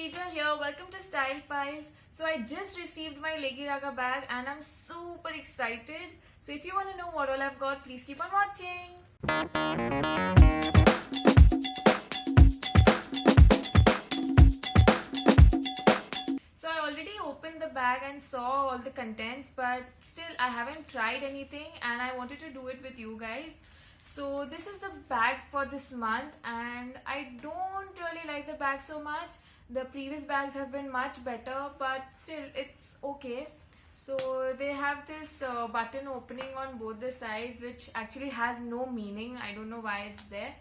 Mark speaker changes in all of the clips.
Speaker 1: Pooja here. Welcome to Style Files. So I just received my Leggy Raga bag and I'm super excited. So if you want to know what all I've got, please keep on watching. So I already opened the bag and saw all the contents, but still I haven't tried anything and I wanted to do it with you guys. So this is the bag for this month and I don't really like the bag so much. The previous bags have been much better, but still it's okay. So they have this button opening on both the sides, which actually has no meaning. I don't know why it's there.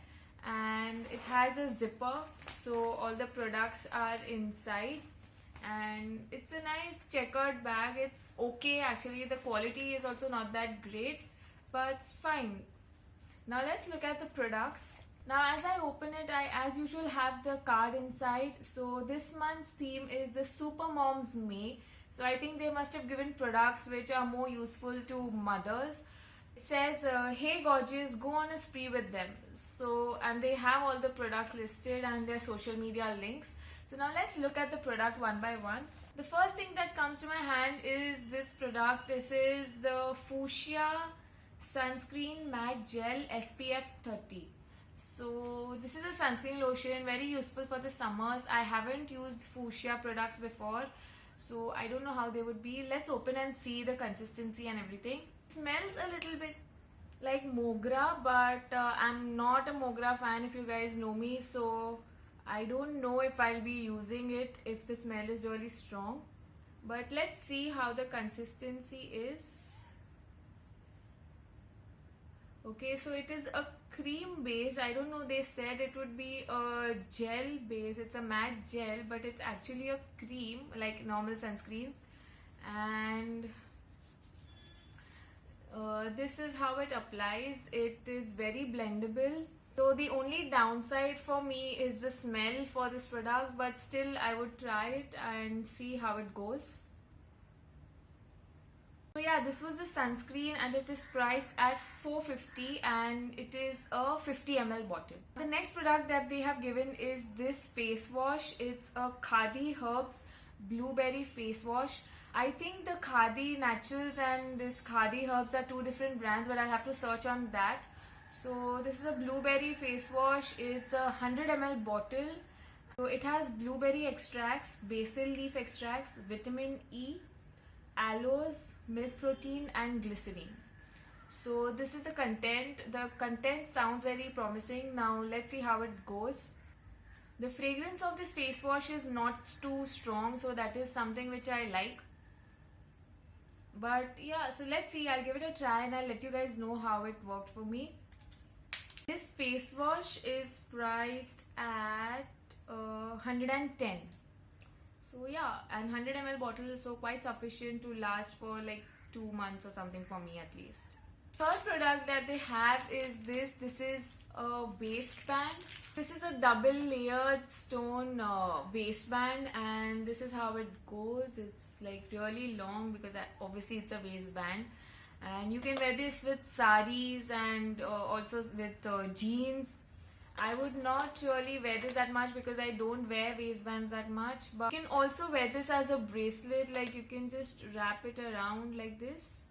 Speaker 1: And it has a zipper, so all the products are inside. And it's a nice checkered bag. It's okay actually. The quality is also not that great, but it's fine. Now let's look at the products. Now as I open it, I as usual have the card inside. So this month's theme is the Super Moms May. So I think they must have given products which are more useful to mothers. It says, hey gorgeous, go on a spree with them. So, and they have all the products listed and their social media links. So now let's look at the product one by one. The first thing that comes to my hand is this product. This is the Fuchsia Sunscreen Matte Gel SPF 30. So this is a sunscreen lotion, very useful for the summers. I haven't used Fuchsia products before, so I don't know how they would be. Let's open and see the consistency and everything. It smells a little bit like Mogra, but I'm not a Mogra fan if you guys know me, so I don't know if I'll be using it if the smell is really strong. But let's see how the consistency is. Okay, so it is a cream base. I don't know, they said it would be a gel base. It's a matte gel, but it's actually a cream like normal sunscreens. And this is how it applies. It is very blendable. So the only downside for me is the smell for this product, but still I would try it and see how it goes. So yeah, this was the sunscreen and it is priced at $4.50 and it is a 50 ml bottle. The next product that they have given is this face wash. It's a Khadi Herbs Blueberry face wash. I think the Khadi Naturals and this Khadi Herbs are two different brands, but I have to search on that. So this is a blueberry face wash. It's a 100 ml bottle. So it has blueberry extracts, basil leaf extracts, vitamin E, aloes, milk protein and glycerine. So this is the content. The content sounds very promising. Now let's see how it goes. The fragrance of this face wash is not too strong, so that is something which I like. But yeah, so let's see. I'll give it a try and I'll let you guys know how it worked for me. This face wash is priced at 110. So yeah, and 100 ml bottle is so quite sufficient to last for like 2 months or something for me at least. Third product that they have is this. This is a waistband. This is a double layered stone waistband and this is how it goes. It's like really long because obviously it's a waistband. And you can wear this with saris and also with jeans. I would not really wear this that much because I don't wear waistbands that much. But you can also wear this as a bracelet, like you can just wrap it around like this.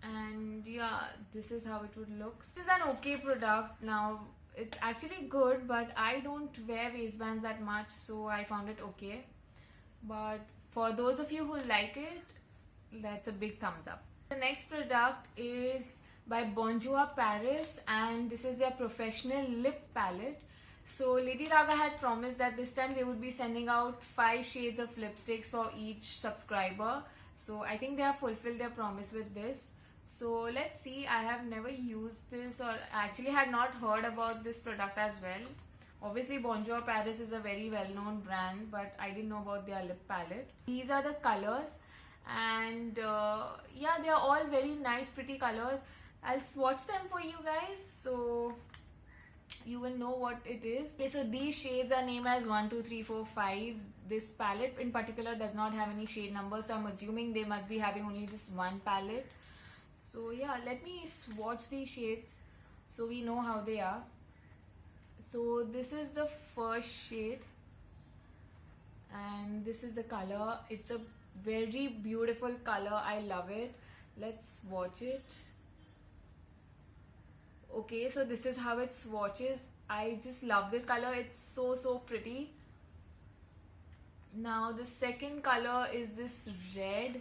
Speaker 1: And yeah, this is how it would look. This is an okay product. Now it's actually good, but I don't wear waistbands that much, so I found it okay. But for those of you who like it, that's a big thumbs up. The next product is by Bonjour Paris and this is their professional lip palette. So Lady Raga had promised that this time they would be sending out 5 shades of lipsticks for each subscriber. So I think they have fulfilled their promise with this. So let's see. I have never used this or actually had not heard about this product as well. Obviously Bonjour Paris is a very well-known brand, but I didn't know about their lip palette. These are the colors and yeah, they are all very nice, pretty colors. I'll swatch them for you guys so you will know what it is. Okay, so these shades are named as 1, 2, 3, 4, 5. This palette in particular does not have any shade numbers, so I'm assuming they must be having only this one palette. So yeah, let me swatch these shades so we know how they are. So this is the first shade. and this is the color. It's a very beautiful color. I love it. Let's swatch it. Okay, so this is how it swatches. I just love this color. It's so pretty. Now the second color is this red.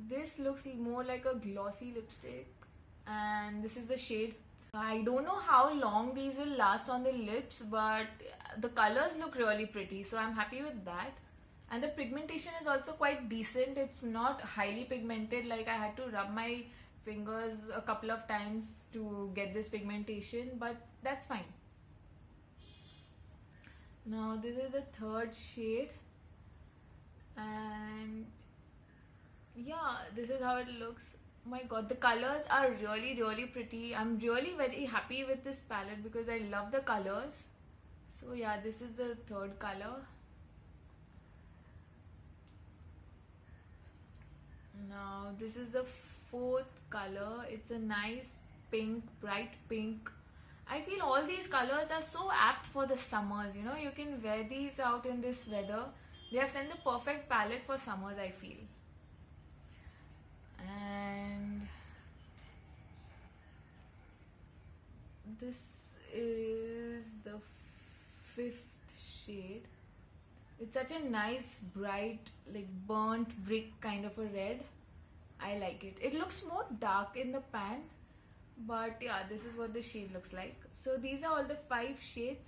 Speaker 1: This looks more like a glossy lipstick, and this is the shade. I don't know how long these will last on the lips, but the colors look really pretty, so I'm happy with that. And the pigmentation is also quite decent. It's not highly pigmented, like I had to rub my fingers a couple of times to get this pigmentation, but that's fine. Now this is the third shade, and yeah, this is how it looks. Oh my god, the colors are really pretty. I'm really very happy with this palette because I love the colors. So yeah, this is the third color. Now this is the fourth color. It's a nice pink, bright pink. I feel all these colors are so apt for the summers. You know, you can wear these out in this weather. They have sent the perfect palette for summers, I feel. And this is the fifth shade. It's such a nice, bright, like burnt brick kind of a red. I like it. It looks more dark in the pan, but yeah, this is what the shade looks like. So these are all the 5 shades.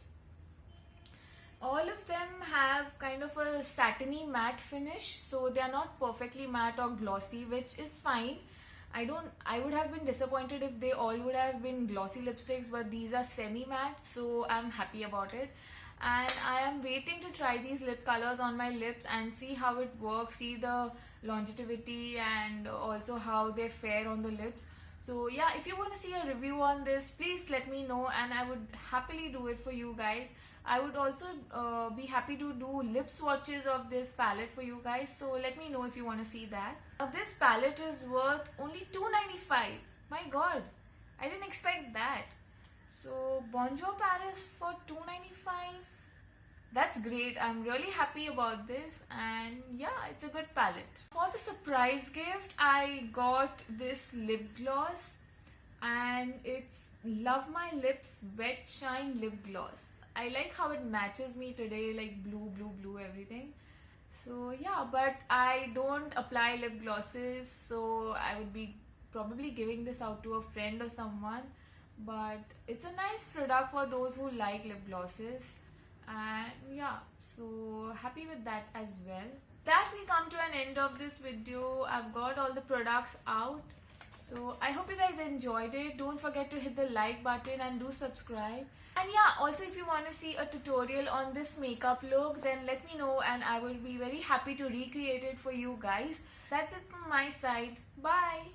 Speaker 1: All of them have kind of a satiny matte finish, so they are not perfectly matte or glossy, which is fine. I would have been disappointed if they all would have been glossy lipsticks, but these are semi matte, so I'm happy about it. And I am waiting to try these lip colors on my lips and see how it works, see the longevity and also how they fare on the lips. So yeah, if you want to see a review on this, please let me know and I would happily do it for you guys. I would also be happy to do lip swatches of this palette for you guys, so let me know if you want to see that. Now this palette is worth only $2.95. My god, I didn't expect that. So Bonjour Paris for $2.95. That's great. I'm really happy about this, and yeah, it's a good palette. For the surprise gift, I got this lip gloss, and it's Love My Lips Wet Shine Lip Gloss. I like how it matches me today, like blue everything. So yeah, but I don't apply lip glosses, so I would be probably giving this out to a friend or someone. But it's a nice product for those who like lip glosses, and yeah, so happy with that as well. That we come to an end of this video. I've got all the products out, so I hope you guys enjoyed it. Don't forget to hit the like button and do subscribe. And yeah, also if you want to see a tutorial on this makeup look, then let me know and I will be very happy to recreate it for you guys. That's it from my side. Bye.